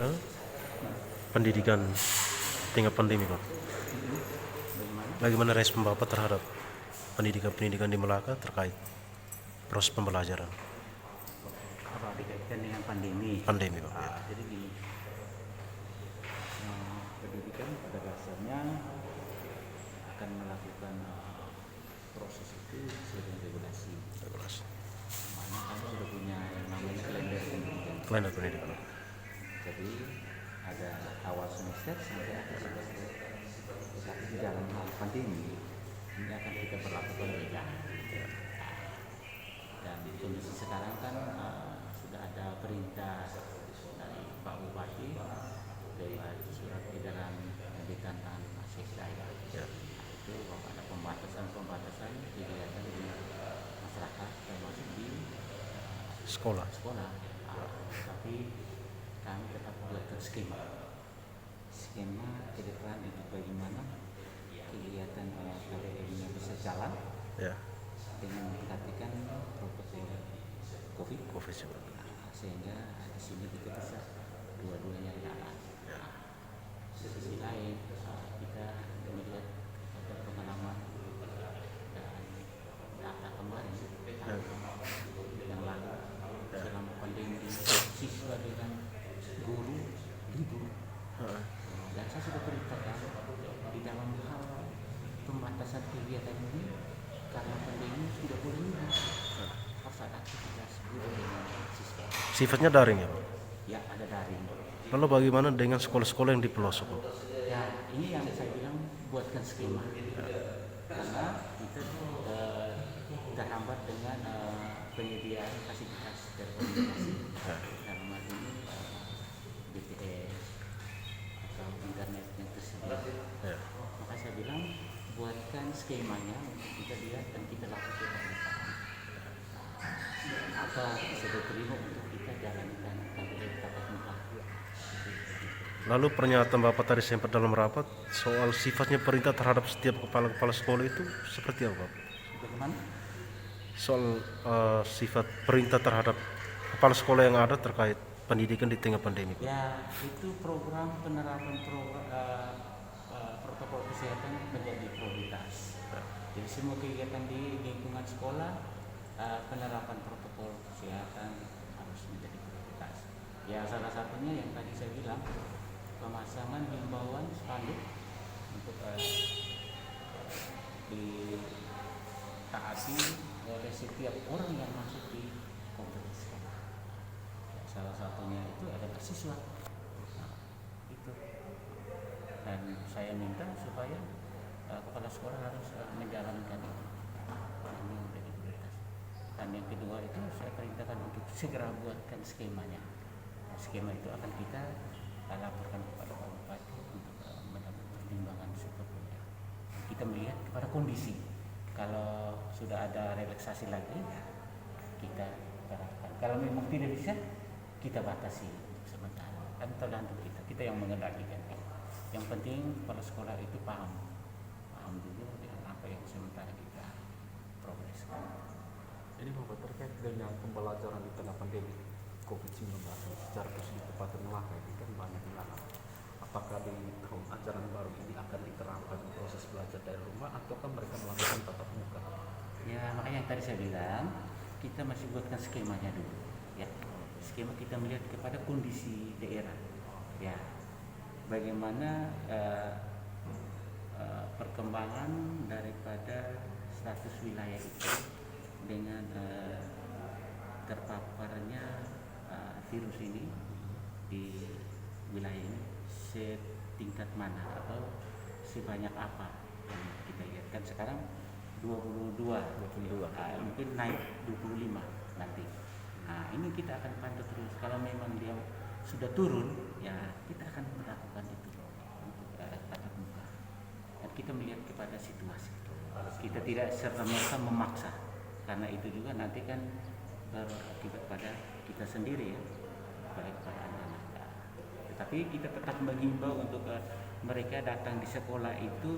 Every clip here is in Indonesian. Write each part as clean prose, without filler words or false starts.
eh, pendidikan tingkat pandemi Pak. Bagaimana respon Bapak terhadap pendidikan di Melaka terkait proses pembelajaran Apa dikaitkan dengan pandemi? pandemi Pak? Ya. Jadi di pendidikan pada dasarnya akan melakukan proses itu sesuai dengan regulasi. Regulasi. Mana kami sudah punya yang namanya kalender pendidikan. Kalender pendidikan. Jadi ada awal semester sampai akhir semester. Tapi di dalam hal pandemi ini akan kita berlakukan beda. Dan kondisi sekarang kan sudah ada perintah dari Pak Bupati lewat surat edaran pendidikan tanpa sekda Ya. itu bahwa ada pembatasan kegiatan di masyarakat termasuk di Sekolah. tapi kami tetap buatkan skema ke depan itu bagaimana kegiatan KBM-nya bisa jalan Ya. dengan memperhatikan protokol COVID sehingga di sini kita bisa dua-duanya jalan. Ya. Di sisi lain kita melihat pada pengalaman dan data kemarin yang lalu selama pandemi siswa dengan guru libur dan saya sudah perintahkan di dalam hal pembatasan kegiatan ini karena pandemi sudah boleh libur harus ada aktivitas guru dengan siswa. Sifatnya daring ya Pak. Ya ada daring. Lalu bagaimana dengan sekolah-sekolah yang di pelosok Pak? Ya ini yang saya bilang buatkan skema karena kita terhambat dengan penyediaan fasilitas telekomunikasi dalam hal ini BTS atau internet yang tersedia. Ya. Maka saya bilang buatkan skemanya untuk kita lihat dan kita lakukan apa bisa diterima untuk kita jalankan KBM tatap muka. Lalu pernyataan Bapak tadi sempat dalam rapat soal sifatnya perintah terhadap setiap kepala sekolah itu seperti apa Pak? Bagaimana? Soal sifat perintah terhadap kepala sekolah yang ada terkait pendidikan di tengah pandemi Pak. Ya itu program penerapan protokol kesehatan menjadi prioritas. Jadi semua kegiatan di lingkungan sekolah penerapan protokol kesehatan harus menjadi prioritas. Ya salah satunya yang tadi saya bilang pemasangan himbauan spanduk untuk ditaati oleh setiap orang yang masuk di kompleks sekolah. Salah satunya itu adalah siswa. Itu. Dan saya minta supaya kepala sekolah harus menjalankan ini menjadi prioritas. Dan yang kedua itu saya perintahkan untuk segera buatkan skemanya. Skema itu akan kita laporkan kepada Pak Bupati untuk mendapat pertimbangan sepenuhnya. Kita melihat kepada kondisi. Kalau sudah ada relaksasi lagi, kita terapkan. Kalau memang tidak bisa, kita batasi sementara. Kan tergantung kita yang mengendalikan. Yang penting kepala sekolah itu paham dulu dengan apa yang sementara kita progreskan. Jadi Bapak terkait dengan pembelajaran di tengah pandemi COVID-19 secara khusus di Kabupaten Melaka ini kan banyak dilarang. Apakah di tahun ajaran baru ini akan diterapkan proses belajar dari rumah ataukah mereka melakukan tatap muka? Ya makanya yang tadi saya bilang kita masih buatkan skemanya dulu. Ya skema kita melihat kepada kondisi daerah. Ya bagaimana perkembangan daripada status wilayah itu dengan terpaparnya virus ini di wilayah ini setingkat mana atau sebanyak apa yang kita lihat kan sekarang 22 mungkin naik 25 nanti. Nah ini kita akan pantau terus kalau memang dia sudah turun ya kita akan melakukan itu untuk tatap muka dan kita melihat kepada situasi kita tidak serta-merta memaksa karena itu juga nanti kan berakibat pada kita sendiri ya kepada anak-anak. Tetapi kita tetap menghimbau untuk mereka datang di sekolah itu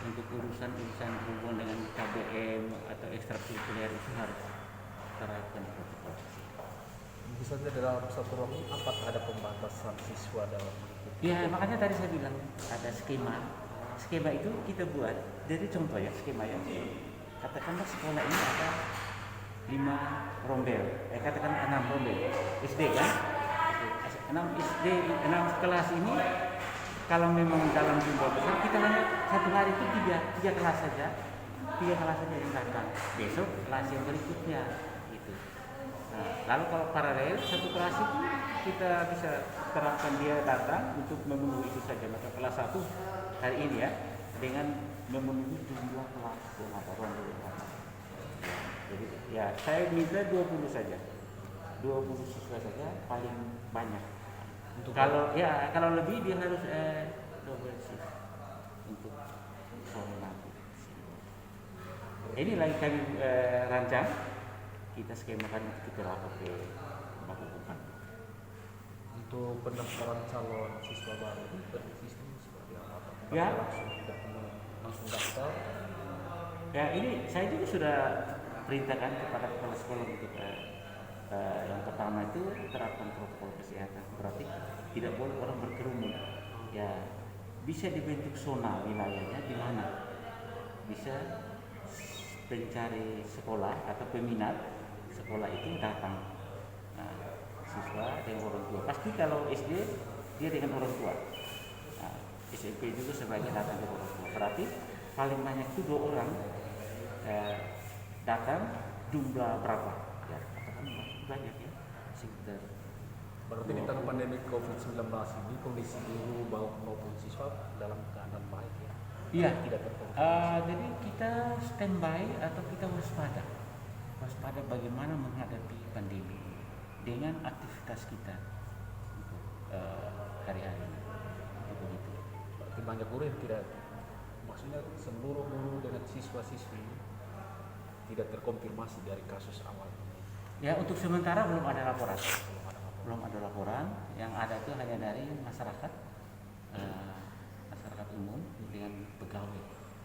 untuk urusan-urusan berhubungan dengan KBM atau ekstrakurikuler itu harus terapkan protokol. Misalnya dalam satu ruang ini apakah ada pembatasan siswa dalam mengikuti? Ya makanya tadi saya bilang ada skema. Skema itu kita buat. Jadi contoh ya skema ya. Katakanlah sekolah ini ada 5 rombel. Katakan 6 rombel. SD kan? 6 SD, 6 kelas ini kalau memang dalam jumlah besar kita hanya satu hari itu 3 kelas saja. 3 kelas saja yang datang. Besok kelas yang berikutnya gitu. Nah, lalu kalau paralel satu kelas itu kita bisa terapkan dia datang untuk memenuhi itu saja. Maka kelas 1 hari ini ya dengan memenuhi jumlah kelas yang ada rombel yang ada. Jadi ya saya minta 20 saja. 20 siswa saja paling banyak. Kalau lebih dia harus double shift untuk sore nanti. Ini lagi kami rancang, kita skemakan kita rapat ke Bapak Bupati. Untuk pendaftaran calon siswa baru itu sistem seperti apa? Ya. Langsung daftar. Ya ini saya juga sudah perintahkan kepada kepala sekolah untuk yang pertama itu terapkan protokol kesehatan, berarti tidak boleh orang berkerumun. Ya bisa dibentuk zona wilayahnya di mana bisa pencari sekolah atau peminat sekolah itu datang. Nah, siswa dengan orang tua. Pasti kalau SD dia dengan orang tua. Nah, SMP juga sebagai datang ke orang tua. Berarti paling banyak itu 2 orang datang jumlah berapa? Ya, katakan banyak ya, sekitar. Berarti di tengah pandemi COVID-19 ini kondisi guru maupun siswa dalam keadaan baik ya? Iya. Tidak terkonfirmasi. Jadi kita standby atau kita waspada bagaimana menghadapi pandemi dengan aktivitas kita untuk hari-hari. Begitu. Berarti banyak guru yang tidak, maksudnya seluruh guru dengan siswa-siswi tidak terkonfirmasi dari kasus awal. Ya untuk sementara belum ada laporan. Yang ada itu hanya dari masyarakat umum dengan pegawai.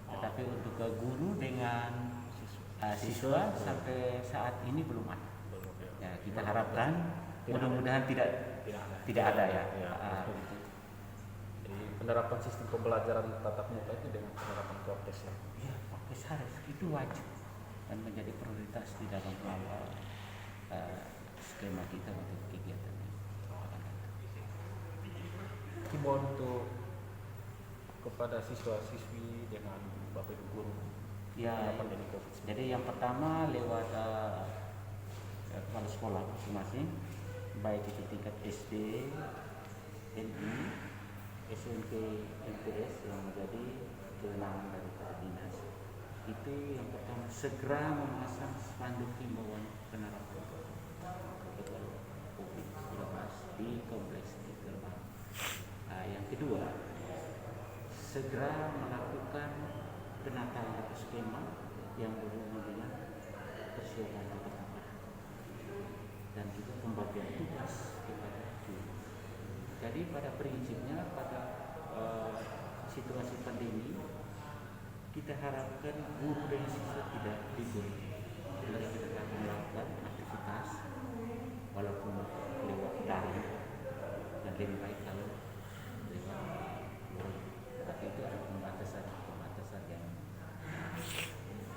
Tetapi untuk ke guru dengan siswa sampai saat ini belum ada. Ya kita harapkan mudah-mudahan tidak ada ya. Gitu. Jadi penerapan sistem pembelajaran tatap muka itu dengan penerapan prokes ya. Ya prokes harus itu wajib dan menjadi prioritas di dalam skema kita untuk kegiatan ini. Himbauan untuk kepada siswa-siswi dengan bapak ibu guru Ya, pandemi COVID-19. jadi yang pertama lewat kepala sekolah masing-masing, baik itu tingkat SD, NI, SMP, MTS yang menjadi kewenangan dari dinas. Itu yang pertama segera memasang spanduk himbauan penerapan protokol COVID-19 di kompleks di gerbang. Yang kedua, segera melakukan penataan atau skema yang berhubungan dengan persiapan pertama dan juga pembagian tugas kepada guru. Jadi pada prinsipnya pada situasi pandemi kita harapkan guru dan siswa tidak libur. Mereka tetap melakukan aktivitas walaupun lewat daring dan lebih baik kalau lewat luring. Tapi itu ada pembatasan yang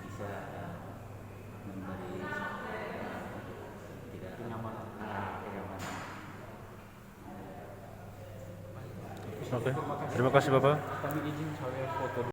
bisa memberi tidak kenyamanan. Oke, terima kasih Bapak. Kami izin saya foto